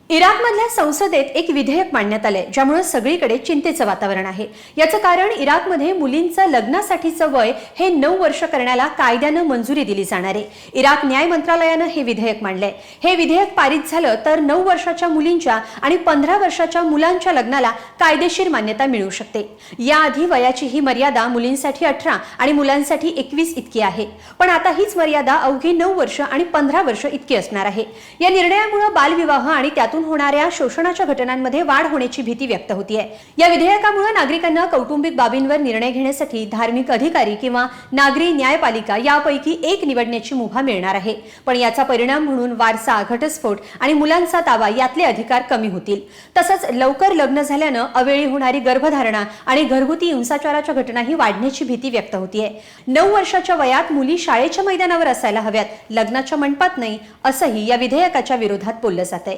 इराकमधल्या संसदेत एक विधेयक मांडण्यात आलंय, ज्यामुळे सगळीकडे चिंतेचं वातावरण आहे। याचं कारण इराकमध्ये मुलींचं लग्नासाठीचं वय हे 9 वर्ष करण्याला कायद्यानं मंजुरी दिली जाणार आहे। इराक न्याय मंत्रालयानं हे विधेयक मांडलंय। हे विधेयक पारित झालं तर 9 वर्षाच्या मुलींच्या आणि 15 वर्षाच्या मुलांच्या लग्नाला कायदेशीर मान्यता मिळू शकते। याआधी वयाची ही मर्यादा मुलींसाठी 18 आणि मुलांसाठी 21 इतकी आहे, पण आता हीच मर्यादा अवघी 9 वर्ष आणि 15 वर्ष इतकी असणार आहे। या निर्णयामुळे बालविवाह आणि त्यातून होणाऱ्या शोषणाच्या घटनांमध्ये वाढ होण्याची भीती व्यक्त होतीये। या विधेयकामुळे नागरिकांना कौटुंबिक बाबींवर निर्णय घेण्यासाठी धार्मिक अधिकारी किंवा नागरी न्यायपालिका यापैकी एक निवडण्याची मुभा मिळणार आहे, पण याचा परिणाम म्हणून वारसा, घटस्फोट आणि मुलांचा ताबा यातले अधिकार कमी होतील। तसंच लवकर लग्न झाल्यानं अवेळी होणारी गर्भधारणा आणि घरगुती हिंसाचाराच्या घटनाही वाढण्याची भीती व्यक्त होतीये। 9 वर्षाच्या वयात मुली शाळेच्या मैदानावर असायला हव्यात, लग्नाच्या मंडपात नाही, असंही या विधेयकाच्या विरोधात बोललं जातंय।